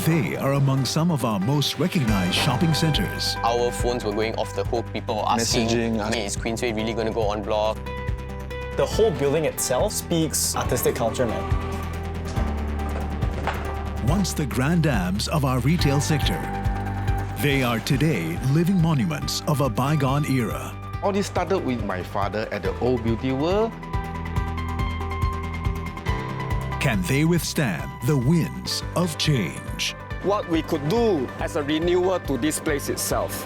They are among some of our most recognized shopping centres. Our phones were going off the hook. People were asking, Messaging. "Hey, is Queensway really going to go on bloc?" The whole building itself speaks artistic culture, man. Once the grand dams of our retail sector, they are today living monuments of a bygone era. All this started with my father at the old beauty world. Can they withstand the winds of change? What we could do as a renewal to this place itself.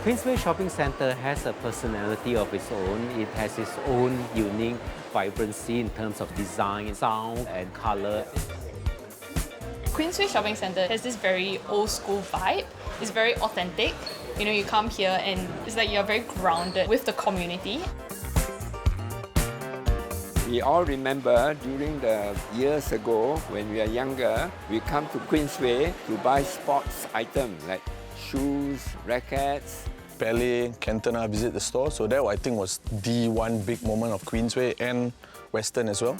Queensway Shopping Centre has a personality of its own. It has its own unique vibrancy in terms of design, sound and colour. Queensway Shopping Centre has this very old school vibe. It's very authentic. You know, you come here and it's like you're very grounded with the community. We all remember during the years ago when we are younger, we come to Queensway to buy sports items like shoes, rackets. Ballet, Cantona visit the store, so that I think was the one big moment of Queensway and Western as well.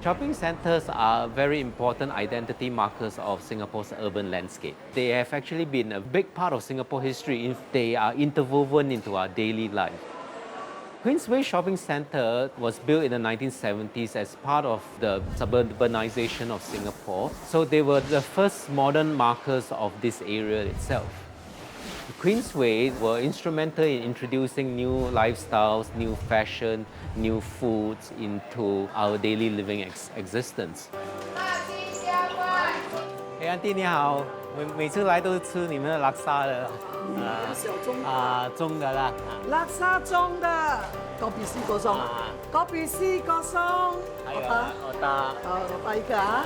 Shopping centres are very important identity markers of Singapore's urban landscape. They have actually been a big part of Singapore history. They are interwoven into our daily life. Queensway Shopping Centre was built in the 1970s as part of the suburbanization of Singapore. So they were the first modern markers of this area itself. Queensway were instrumental in introducing new lifestyles, new fashion, new foods into our daily living existence. Hey, Auntie, 你好，每次来都是吃你们的拉沙的，中的啦。拉沙中的，嗰邊試過鬆，嗰邊試過鬆。係啊，我打。我拜一個啊。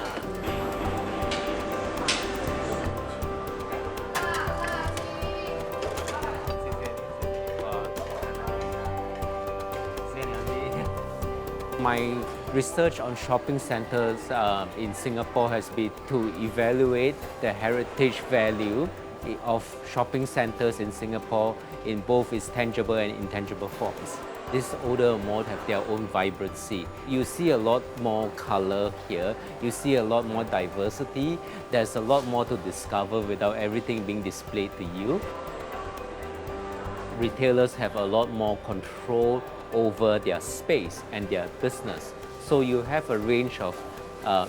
My research on shopping centres in Singapore has been to evaluate the heritage value of shopping centres in Singapore in both its tangible and intangible forms. These older malls have their own vibrancy. You see a lot more colour here. You see a lot more diversity. There's a lot more to discover without everything being displayed to you. Retailers have a lot more control over their space and their business. So you have a range of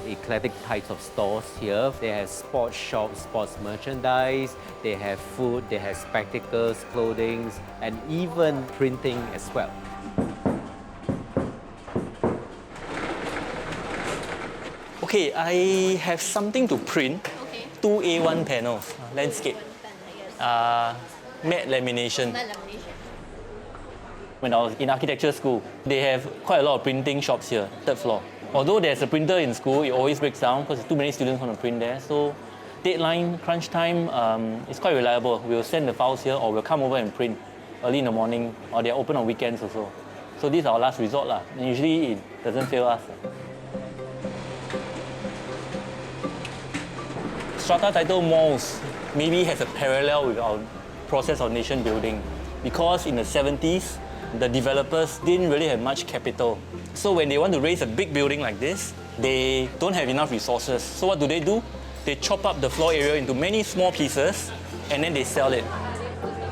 eclectic types of stores here. They have sports shops, sports merchandise, they have food, they have spectacles, clothing, and even printing as well. Okay, I have something to print. Okay. 2 A1 panels, landscape. Matte lamination. When I was in architecture school, they have quite a lot of printing shops here, third floor. Although there's a printer in school, it always breaks down because too many students want to print there. So deadline, crunch time, it's quite reliable. We'll send the files here or we'll come over and print early in the morning, or they're open on weekends also. So this is our last resort lah. And usually it doesn't fail us. Strata title malls maybe has a parallel with our process of nation building, because in the 70s, the developers didn't really have much capital. So when they want to raise a big building like this, they don't have enough resources. So what do? They chop up the floor area into many small pieces and then they sell it.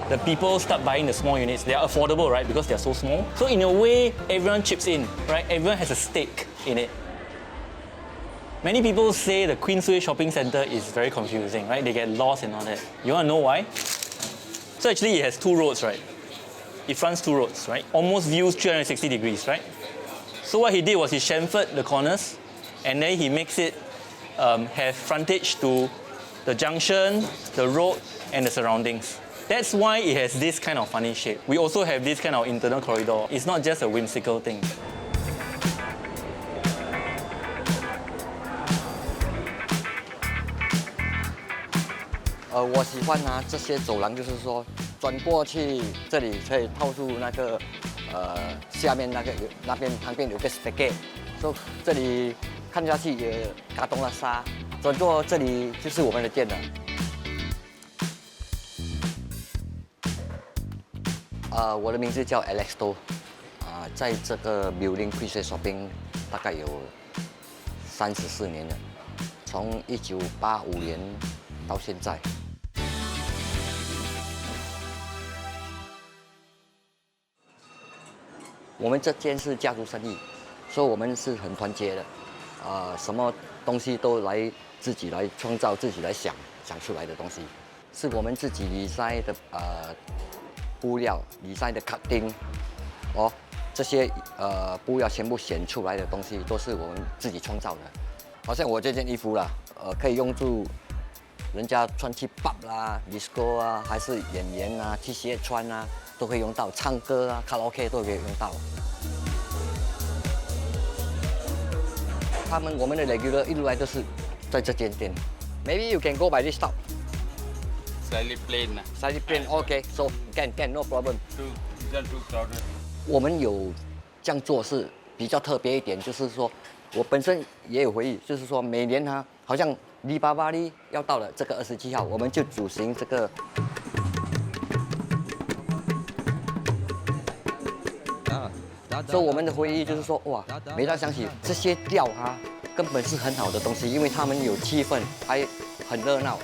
The people start buying the small units. They are affordable, right? Because they're so small. So in a way, everyone chips in, right? Everyone has a stake in it. Many people say the Queensway Shopping Centre is very confusing, right? They get lost and all that. You want to know why? So actually it has two roads, right? It fronts two roads, right? Almost views 360 degrees, right? So what he did was he chamfered the corners and then he makes it have frontage to the junction, the road, and the surroundings. That's why it has this kind of funny shape. We also have this kind of internal corridor. It's not just a whimsical thing. 我喜欢啊这些走廊，就是说转过去这里可以套出那个下面那边旁边有个 staircase， 所以这里看下去也嘎动了沙，转过这里就是我们的店了。我的名字叫 Alex To， 在这个 building Queensway Shopping 大概有34年了，从1985年到现在。 我们这间是家族生意，所以我们是很团结的，什么东西都自己来创造，自己来想出来的东西，是我们自己理筛的布料、理筛的 cutting， 这些布料全部选出来的东西都是我们自己创造的。好像我这件衣服啦，可以用住人家穿去 pub 啦、disco 啊，还是演员啊、去鞋穿啊。 都可以用到，唱歌啊、卡拉 OK 都可以用到。我们的 regular 一路来都是在这间店。Maybe you can go by this stop. Slightly plain. Slightly plain. Okay, so can no problem. Too crowded. 我们有这样做是比较特别一点，就是说我本身也有回忆，就是说每年好像黎巴巴黎要到了这个27号，我们就举行这个。 所以我们的回忆就是说，哇，每当想起这些调根本是很好的东西，因为他们有气氛，还很热闹。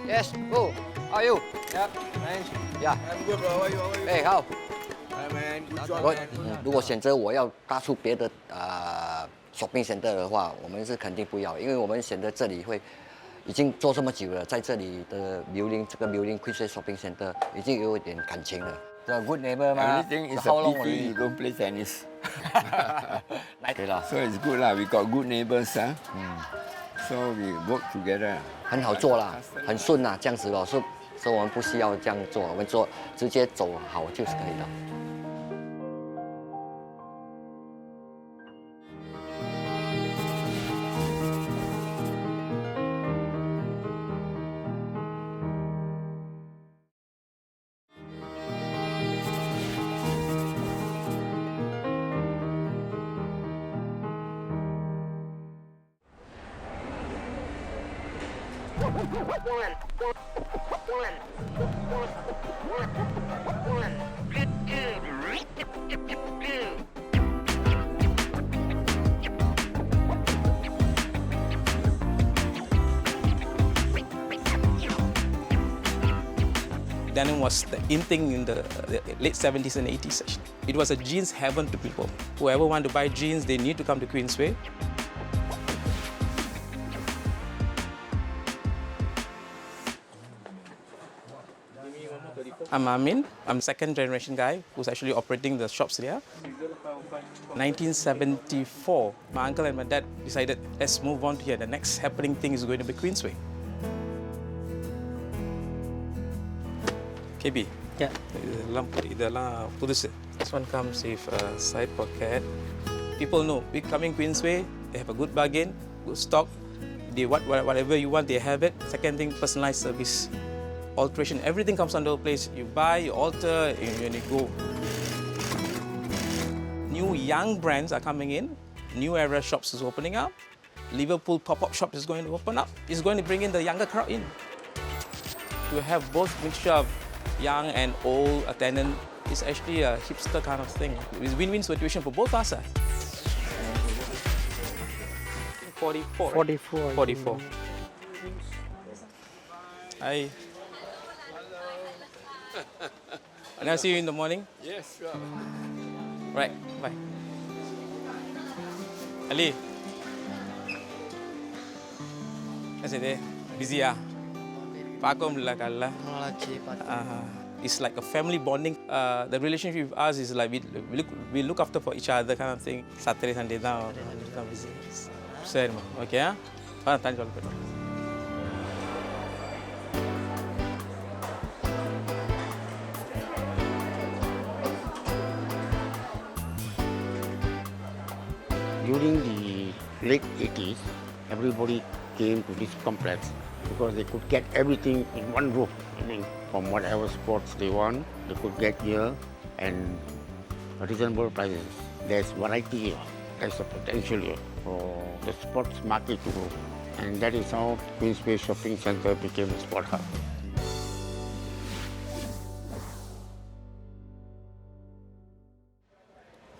Yes, go. How are you? Yep, thanks. Yeah. I'm good, bro. How are you? 哎，好。Hi, man. Good job, man. 如果选择我要搭出别的shopping center 的话，我们是肯定不要，因为我们选择这里已经做这么久了，在这里的这个 Queensway Shopping Centre 已经有一点感情了。 The good neighbor 嘛 Everything is how a long pity you don't play tennis. 对了， So it's good lah. We got good neighbors, So we work together. 很好做啦，很顺啦，这样子咯，所以我们不需要这样做，我们直接走好就是可以了。 Denim was the in thing in the late 70s and 80s. Actually. It was a jeans heaven to people. Whoever want to buy jeans, they need to come to Queensway. I'm Amin. I'm second generation guy who's actually operating the shops there. 1974, my uncle and my dad decided, let's move on to here. The next happening thing is going to be Queensway. KB. Yeah. This one comes with a side pocket. People know, we coming Queensway, they have a good bargain, good stock. Whatever you want, they have it. Second thing, personalized service. Alteration, everything comes under a place. You buy, you alter, and you go. New young brands are coming in. New era shops is opening up. Liverpool pop-up shop is going to open up. It's going to bring in the younger crowd in. To have both mixture of young and old tenant is actually a hipster kind of thing. It's win-win situation for both us. 44. 44. 44. Hi. And I'll see you in the morning. Yes, sure. Right, bye. Ali. How's it there? Busy Pakom lah. It's like a family bonding. The relationship with us is like we look after for each other kind of thing. Saturday, Sunday now. Okay, thank you. During the late 80s, everybody came to this complex because they could get everything in one roof. I mean, from whatever sports they want, they could get here and reasonable prices. There's variety here. There's a potential here for the sports market to grow. And that is how Queensway Shopping Centre became a sport hub.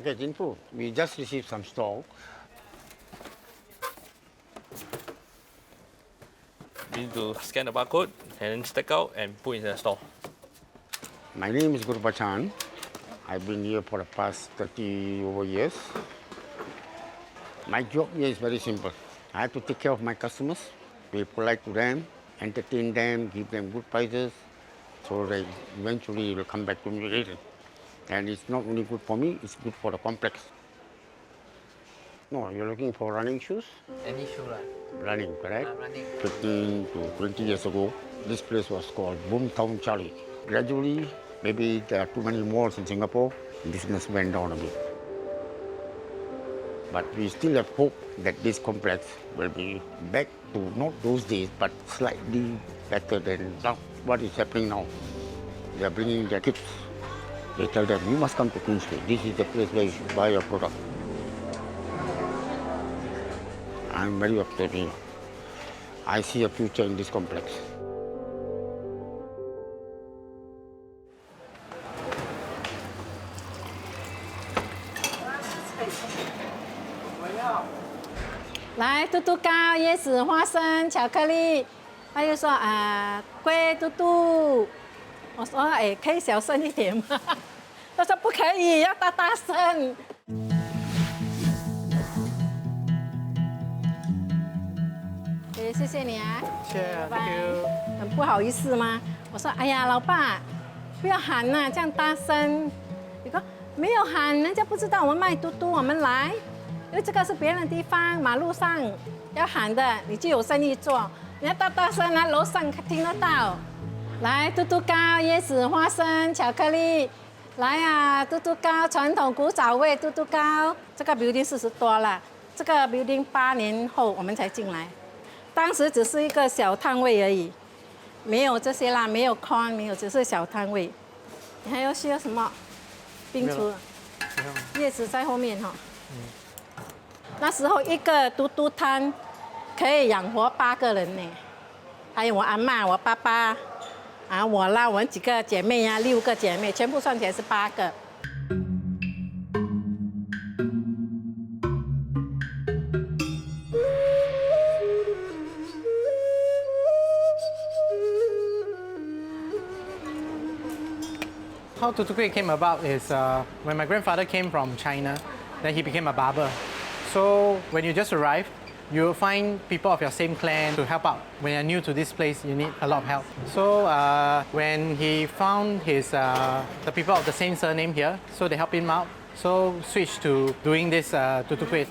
Okay, info. We just received some stock. We need to scan the barcode and stack out and put in the store. My name is Guru Bachan. I've been here for the past 30 over years. My job here is very simple. I have to take care of my customers, be polite to them, entertain them, give them good prices, so they eventually will come back to me later. And it's not only good for me, it's good for the complex. No, you're looking for running shoes? Any shoe, right? Running, correct? Running. 15 to 20 years ago, this place was called Boomtown Charlie. Gradually, maybe there are too many malls in Singapore, business went down a bit. But we still have hope that this complex will be back to not those days, but slightly better than now. What is happening now? They are bringing their kids. They tell them, you must come to Queensway. This is the place where you should buy your product. I'm very optimistic. I see a future in this complex.来，嘟嘟糕、椰子、花生、巧克力。他就说龟嘟嘟。我说可以小声一点吗？他说不可以，要大大声。谢谢你啊，谢谢 ，Thank you。很不好意思吗？我说哎呀，老爸，不要喊呐，这样大声。你说没有喊，人家不知道我们卖嘟嘟，我们来。因为这个是别人的地方，马路上要喊的，你就有生意做。你要大大声啊，楼上听得到。来，嘟嘟糕、椰子、花生、巧克力。来啊，嘟嘟糕，传统古早味嘟嘟糕。这个 building 40多了，这个 building 8年后我们才进来，当时只是一个小摊位而已，没有这些啦，没有 con， 没有，只是小摊位。你还要需要什么？冰厨，叶子在后面哈。那时候一个嘟嘟摊可以养活8个人呢，还有我阿嬷、我爸爸，我啦，我们几个姐妹呀，6个姐妹，全部算起来是8个。How Tutukui came about is when my grandfather came from China, then he became a barber. So when you just arrive, you will find people of your same clan to help out. When you're new to this place, you need a lot of help. So when he found the people of the same surname here, so they helped him out. So switched to doing this Tutukui.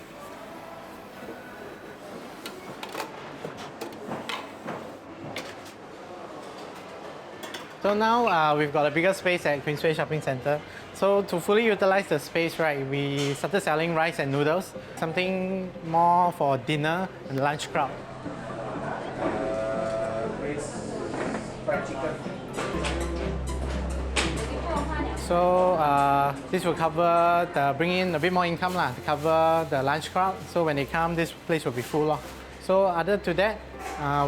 So now we've got a bigger space at Queensway Shopping Centre. So to fully utilize the space, right, we started selling rice and noodles, something more for dinner and lunch crowd. Fried chicken. So this will bring in a bit more income to cover the lunch crowd. So when they come, this place will be full. So other to that,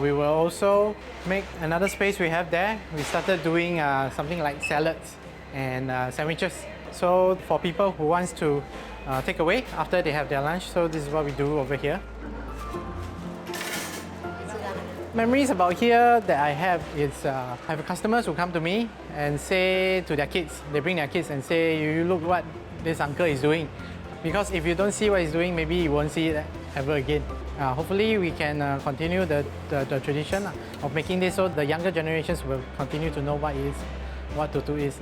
we will also make another space we have there. We started doing something like salads and sandwiches. So for people who wants to take away after they have their lunch, so this is what we do over here. Memories about here that I have is I have customers who come to me and say to their kids, they bring their kids and say, you look what this uncle is doing. Because if you don't see what he's doing, maybe you won't see it ever again. Hopefully we can continue the tradition of making this so the younger generations will continue to know what tutu is.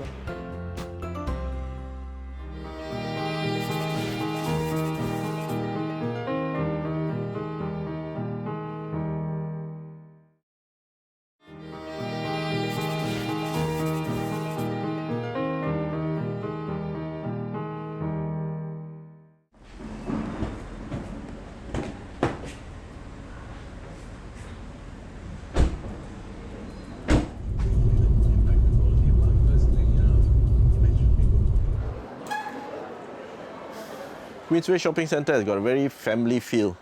Queensway Shopping Centre has got a very family feel.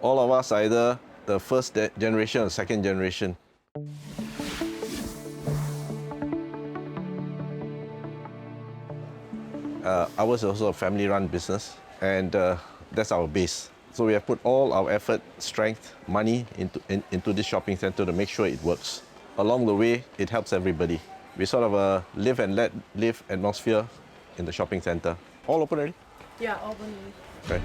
All of us are either the first generation or second generation. Ours is also a family-run business, and that's our base. So we have put all our effort, strength, money into this shopping centre to make sure it works. Along the way, it helps everybody. We sort of a live and let live atmosphere in the shopping centre. All open already? Yeah, open. Okay.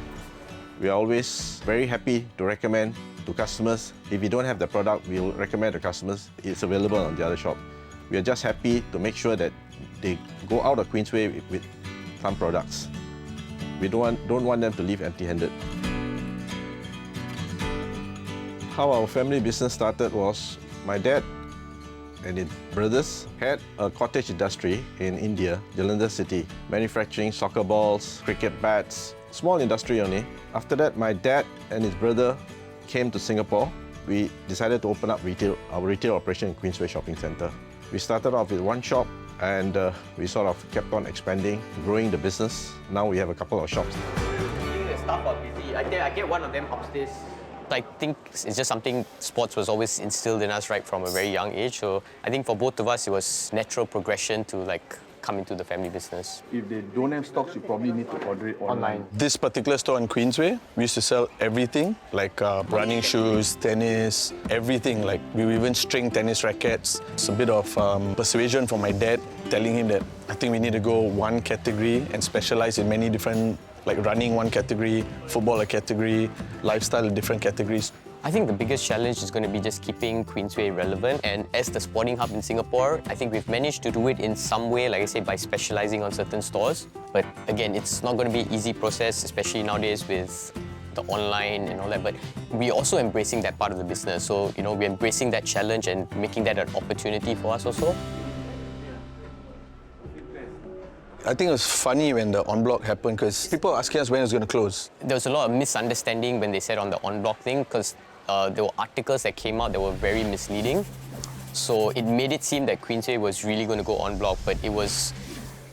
We are always very happy to recommend to customers. If we don't have the product, we will recommend to customers it's available on the other shop. We are just happy to make sure that they go out of Queensway with some products. We don't want them to leave empty-handed. How our family business started was my dad and his brothers had a cottage industry in India, Jalandhar city, manufacturing soccer balls, cricket bats, small industry only. After that, my dad and his brother came to Singapore. We decided to open up our retail operation in Queensway Shopping Centre. We started off with one shop and we sort of kept on expanding, growing the business. Now we have a couple of shops. The staff are busy. I get one of them upstairs. I think it's just something sports was always instilled in us right from a very young age. So I think for both of us, it was natural progression to like come into the family business. If they don't have stocks, you probably need to order it online. This particular store in Queensway, we used to sell everything, like running shoes, tennis, everything. Like we even string tennis rackets. It's a bit of persuasion from my dad, telling him that I think we need to go one category and specialize in many different, like running one category, football a category, lifestyle different categories. I think the biggest challenge is going to be just keeping Queensway relevant. And as the sporting hub in Singapore, I think we've managed to do it in some way, like I say, by specializing on certain stores. But again, it's not going to be an easy process, especially nowadays with the online and all that. But we're also embracing that part of the business. So, you know, we're embracing that challenge and making that an opportunity for us also. I think it was funny when the on-block happened because people were asking us when it was going to close. There was a lot of misunderstanding when they said on the on-block thing because there were articles that came out that were very misleading. So it made it seem that Queensway was really going to go on-block, but it was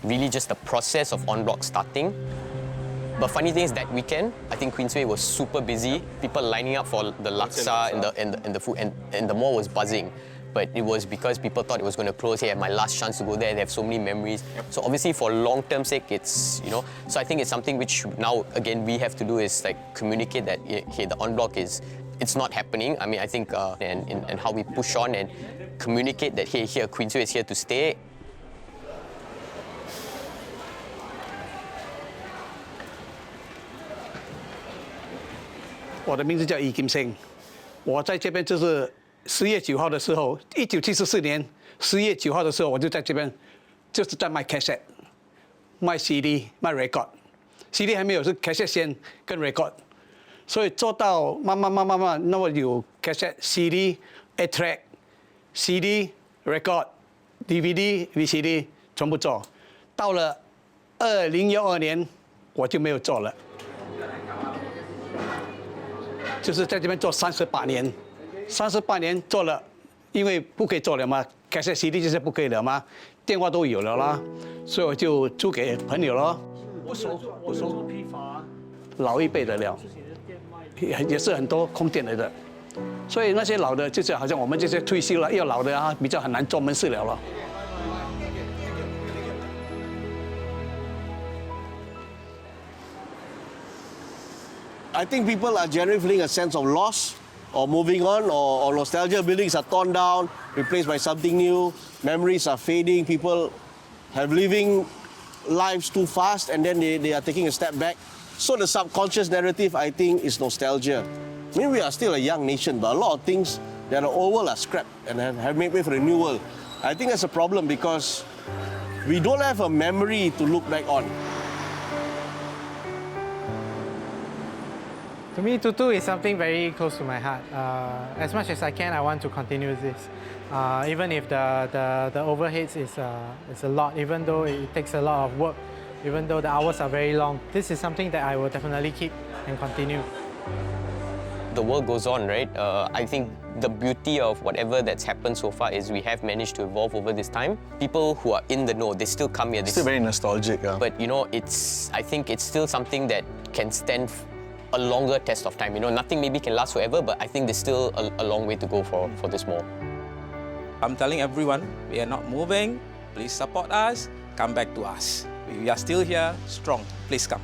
really just the process of on-block starting. But funny thing is that weekend, I think Queensway was super busy. People lining up for the laksa and the food, and the mall was buzzing. But it was because people thought it was going to close. Hey, I had my last chance to go there. They have so many memories. So obviously, for long-term sake, it's, you know. So I think it's something which now again we have to do is like communicate that hey, the on-block it's not happening. I mean, I think and how we push on and communicate that hey, here Queensway is here to stay. 我的名字叫易金星，我在这边就是10月9号的时候，1974年10月9号的时候，我就在这边，就是在卖 cassette， 卖 CD， 卖 record。CD 还没有，是 cassette 先跟 record， 所以做到慢慢，那么有 cassette、CD、8 track、CD、record、DVD、VCD 全部做。到了2012年，我就没有做了。 就是在这边做38年，38年做了，因为不可以做了嘛，开设 CD 就是不可以了嘛，电话都有了啦，所以我就租给朋友咯。不收，批发。老一辈的了，也是很多空店来的，所以那些老的，就是好像我们这些退休了要老的啊，比较很难做门市了咯。 I think people are generally feeling a sense of loss or moving on or nostalgia. Buildings are torn down, replaced by something new. Memories are fading. People have living lives too fast and then they are taking a step back. So the subconscious narrative, I think, is nostalgia. I mean, we are still a young nation, but a lot of things that are old world are scrapped and have made way for a new world. I think that's a problem because we don't have a memory to look back on. To me, tutu is something very close to my heart. As much as I can, I want to continue this. Even if the overheads is a lot, even though it takes a lot of work, even though the hours are very long, this is something that I will definitely keep and continue. the world goes on, right? I think the beauty of whatever that's happened so far is we have managed to evolve over this time. People who are in the know, they still come here. Still very nostalgic. But you know, I think it's still something that can stand a longer test of time. You know, nothing maybe can last forever, but I think there's still a long way to go for this mall. I'm telling everyone, we are not moving. Please support us. Come back to us. We are still here, strong. Please come.